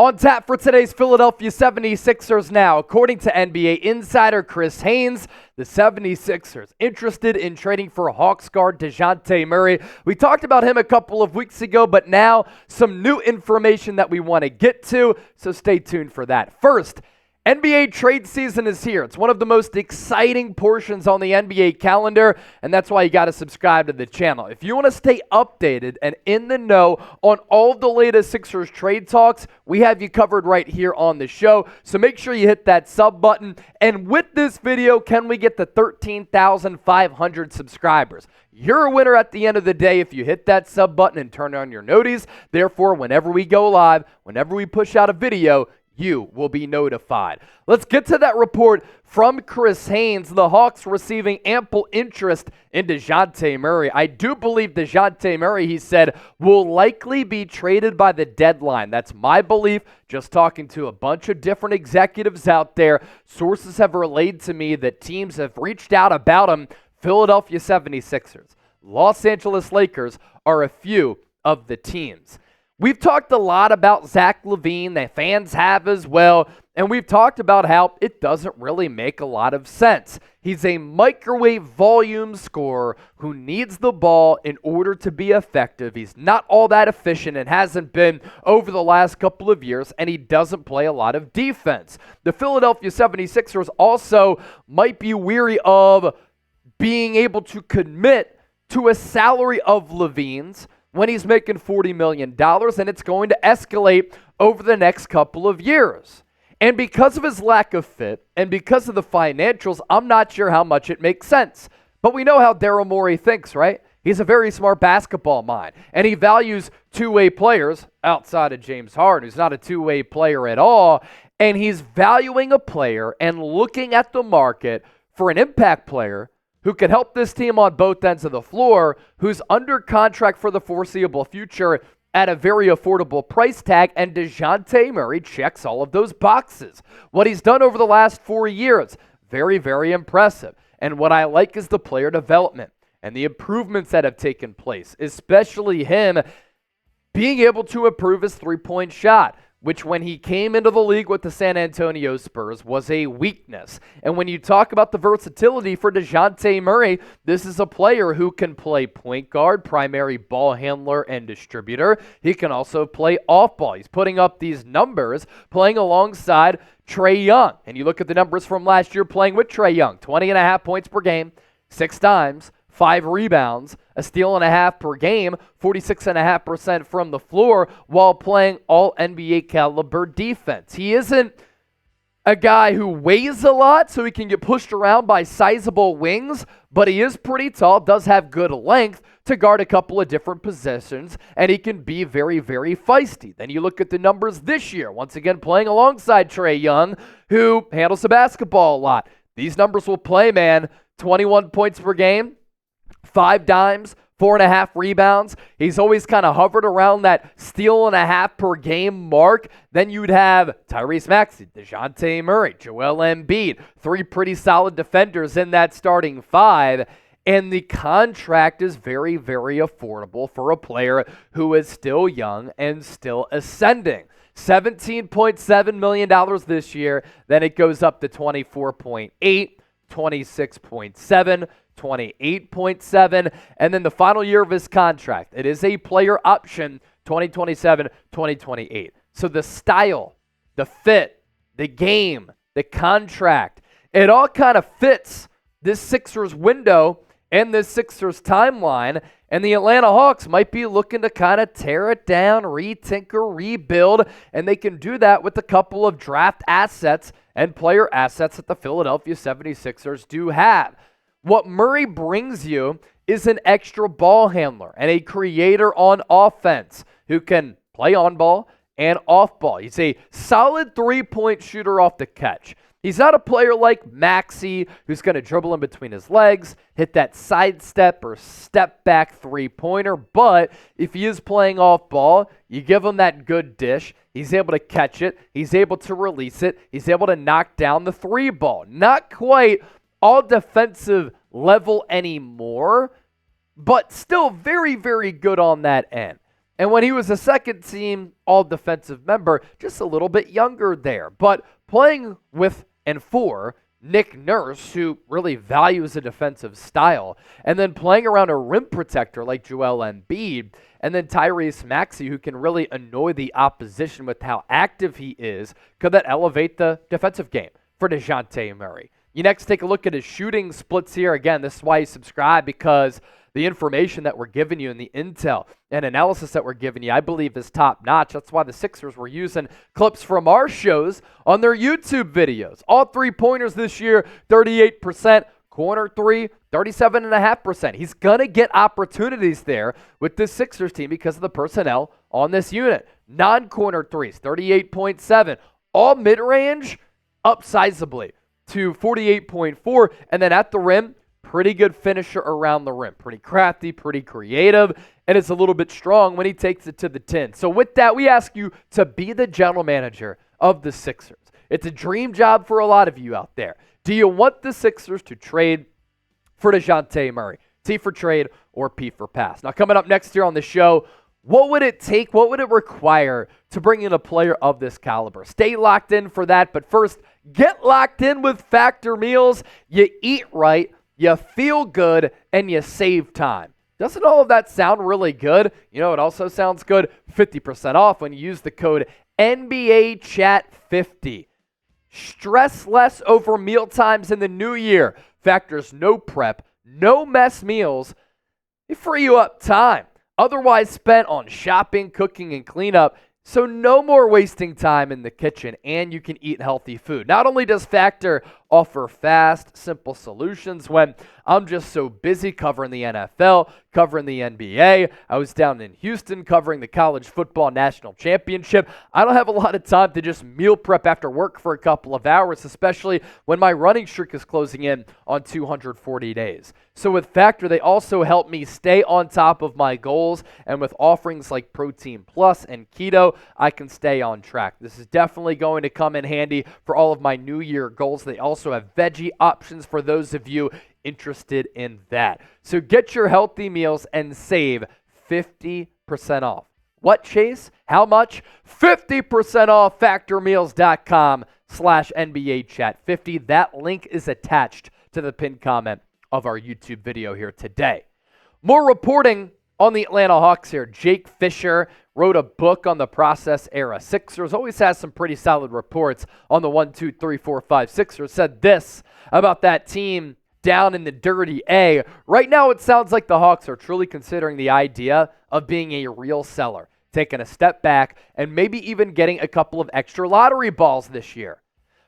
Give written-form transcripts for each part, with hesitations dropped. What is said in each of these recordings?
On tap for today's Philadelphia 76ers now. According to NBA Insider Chris Haynes, the 76ers interested in trading for Hawks guard Dejounte Murray. We talked about him a couple of weeks ago, but now some new information that we want to get to, so stay tuned for that. First, NBA trade season is here. It's one of the most exciting portions on the NBA calendar, and that's why you got to subscribe to the channel. If you want to stay updated and in the know on all of the latest Sixers trade talks, we have you covered right here on the show. So make sure you hit that sub button. And with this video, can we get to 13,500 subscribers? You're a winner at the end of the day if you hit that sub button and turn on your noties. Therefore, whenever we go live, whenever we push out a video, you will be notified. Let's get to that report from Chris Haynes. The Hawks receiving ample interest in Dejounte Murray. I do believe Dejounte Murray, he said, will likely be traded by the deadline. That's my belief. Just talking to a bunch of different executives out there, sources have relayed to me that teams have reached out about him. Philadelphia 76ers, Los Angeles Lakers are a few of the teams. We've talked a lot about Zach LaVine, the fans have as well, and we've talked about how it doesn't really make a lot of sense. He's a microwave volume scorer who needs the ball in order to be effective. He's not all that efficient and hasn't been over the last couple of years, and he doesn't play a lot of defense. The Philadelphia 76ers also might be weary of being able to commit to a salary of LaVine's when he's making $40 million, and it's going to escalate over the next couple of years. And because of his lack of fit and because of the financials, I'm not sure how much it makes sense. But we know how Daryl Morey thinks, right? He's a very smart basketball mind, and he values two-way players outside of James Harden, who's not a two-way player at all, and he's valuing a player and looking at the market for an impact player who can help this team on both ends of the floor, who's under contract for the foreseeable future at a very affordable price tag, and Dejounte Murray checks all of those boxes. What he's done over the last 4 years, very, very impressive. And what I like is the player development and the improvements that have taken place, especially him being able to improve his three-point shot, which when he came into the league with the San Antonio Spurs was a weakness. And when you talk about the versatility for Dejounte Murray, this is a player who can play point guard, primary ball handler, and distributor. He can also play off ball. He's putting up these numbers playing alongside Trae Young. And you look at the numbers from last year playing with Trae Young, 20.5 points per game, 6 times, 5 rebounds, a steal and a half per game, 46.5% from the floor while playing all NBA caliber defense. He isn't a guy who weighs a lot so he can get pushed around by sizable wings, but he is pretty tall, does have good length to guard a couple of different positions, and he can be very, very feisty. Then you look at the numbers this year, once again playing alongside Trae Young, who handles the basketball a lot. These numbers will play, man. 21 points per game, 5 dimes, 4.5 rebounds. He's always kind of hovered around that steal and a half per game mark. Then you'd have Tyrese Maxey, Dejounte Murray, Joel Embiid, 3 pretty solid defenders in that starting 5. And the contract is very, very affordable for a player who is still young and still ascending. $17.7 million this year. Then it goes up to 24.8, 26.7, 28.7, and then the final year of his contract. It is a player option, 2027, 2028. So the style, the fit, the game, the contract, it all kind of fits this Sixers window and this Sixers timeline, and the Atlanta Hawks might be looking to kind of tear it down, retinker, rebuild, and they can do that with a couple of draft assets and player assets that the Philadelphia 76ers do have. What Murray brings you is an extra ball handler and a creator on offense who can play on ball and off ball. He's a solid three-point shooter off the catch. He's not a player like Maxey who's going to dribble in between his legs, hit that sidestep or step back three-pointer, but if he is playing off ball, you give him that good dish. He's able to catch it. He's able to release it. He's able to knock down the three ball. Not quite all defensive level anymore, but still very, very good on that end. And when he was a second team all defensive member, just a little bit younger there. But playing with and for Nick Nurse, who really values a defensive style, and then playing around a rim protector like Joel Embiid, and then Tyrese Maxey, who can really annoy the opposition with how active he is, could that elevate the defensive game for Dejounte Murray? You next take a look at his shooting splits here. Again, this is why you subscribe, because the information that we're giving you and the intel and analysis that we're giving you, I believe, is top-notch. That's why the Sixers were using clips from our shows on their YouTube videos. All three-pointers this year, 38%. Corner three, 37.5%. He's going to get opportunities there with this Sixers team because of the personnel on this unit. Non-corner threes, 38.7. All mid-range, up sizably to 48.4. And then at the rim, pretty good finisher around the rim. Pretty crafty, pretty creative, and it's a little bit strong when he takes it to the 10. So with that, we ask you to be the general manager of the Sixers. It's a dream job for a lot of you out there. Do you want the Sixers to trade for Dejounte Murray? T for trade or P for pass? Now, coming up next year on the show, what would it take? What would it require to bring in a player of this caliber? Stay locked in for that. But first, get locked in with Factor Meals. You eat right, you feel good, and you save time. Doesn't all of that sound really good? You know, it also sounds good. 50% off when you use the code NBAChat50. Stress less over meal times in the new year. Factor's no prep, no mess meals. They free you up time, otherwise spent on shopping, cooking, and cleanup. So no more wasting time in the kitchen, and you can eat healthy food. Not only does Factor offer fast, simple solutions when I'm just so busy covering the NFL, covering the NBA. I was down in Houston covering the college football national championship. I don't have a lot of time to just meal prep after work for a couple of hours, especially when my running streak is closing in on 240 days. So with Factor, they also help me stay on top of my goals, and with offerings like Protein Plus and Keto, I can stay on track. This is definitely going to come in handy for all of my New Year goals. They also have veggie options for those of you interested in that. So get your healthy meals and save 50% off. What, Chase? How much? 50% off factormeals.com/NBAchat50. That link is attached to the pinned comment of our YouTube video here today. More reporting on the Atlanta Hawks here. Jake Fischer wrote a book on the process era Sixers. Always has some pretty solid reports on the 1, 2, 3, 4, 5 Sixers. Said this about that team down in the dirty A. Right now, it sounds like the Hawks are truly considering the idea of being a real seller, taking a step back, and maybe even getting a couple of extra lottery balls this year.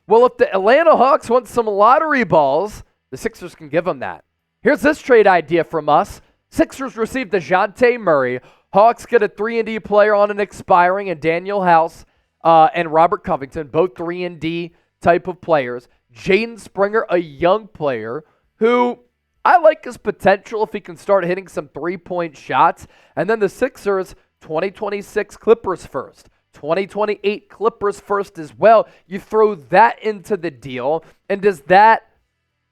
Well, if the Atlanta Hawks want some lottery balls, the Sixers can give them that. Here's this trade idea from us. Sixers receive Dejounte Murray. Hawks get a 3-and-D player on an expiring, and Daniel House and Robert Covington, both 3-and-D type of players. Jaden Springer, a young player who I like his potential if he can start hitting some three-point shots. And then the Sixers, 2026 Clippers first, 2028 Clippers first as well. You throw that into the deal, and does that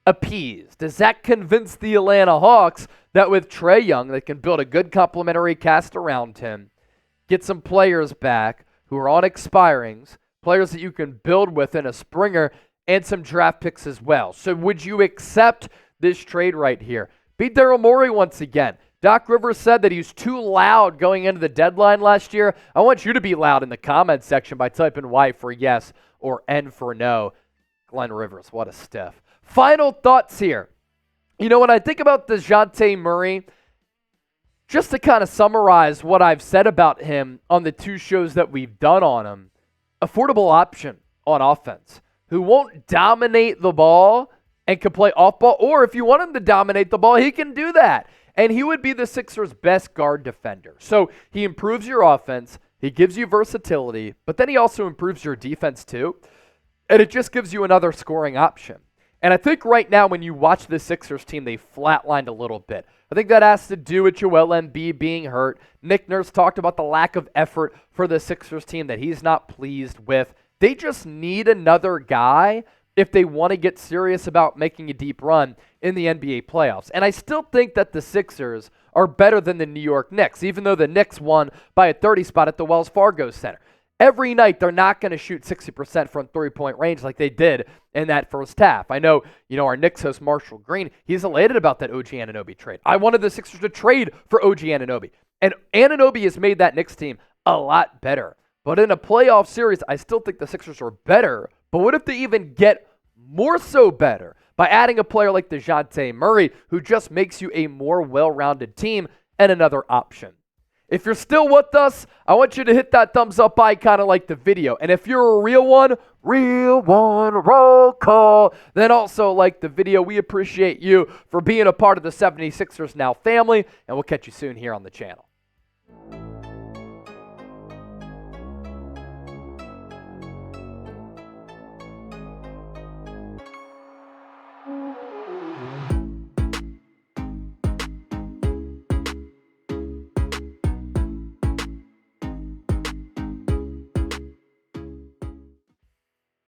appease? Does that convince the Atlanta Hawks that with Trae Young, they can build a good complementary cast around him, get some players back who are on expirings, players that you can build with in a Springer, and some draft picks as well? So would you accept this trade right here? Beat Daryl Morey once again. Doc Rivers said that he's too loud going into the deadline last year. I want you to be loud in the comment section by typing Y for yes or N for no. Glenn Rivers, what a stiff. Final thoughts here. You know, when I think about Dejounte Murray, just to kind of summarize what I've said about him on the two shows that we've done on him, affordable option on offense who won't dominate the ball and can play off ball, or if you want him to dominate the ball, he can do that. And he would be the Sixers' best guard defender. So he improves your offense, he gives you versatility, but then he also improves your defense too. And it just gives you another scoring option. And I think right now when you watch the Sixers team, they flatlined a little bit. I think that has to do with Joel Embiid being hurt. Nick Nurse talked about the lack of effort for the Sixers team that he's not pleased with. They just need another guy if they want to get serious about making a deep run in the NBA playoffs. And I still think that the Sixers are better than the New York Knicks, even though the Knicks won by a 30 spot at the Wells Fargo Center. Every night, they're not going to shoot 60% from three-point range like they did in that first half. I know, our Knicks host, Marshall Green, he's elated about that OG Anunoby trade. I wanted the Sixers to trade for OG Anunoby. And Anunoby has made that Knicks team a lot better. But in a playoff series, I still think the Sixers are better. But what if they even get more so better by adding a player like Dejounte Murray, who just makes you a more well-rounded team and another option? If you're still with us, I want you to hit that thumbs up icon and like the video. And if you're a real one, roll call, then also like the video. We appreciate you for being a part of the 76ers Now family, and we'll catch you soon here on the channel.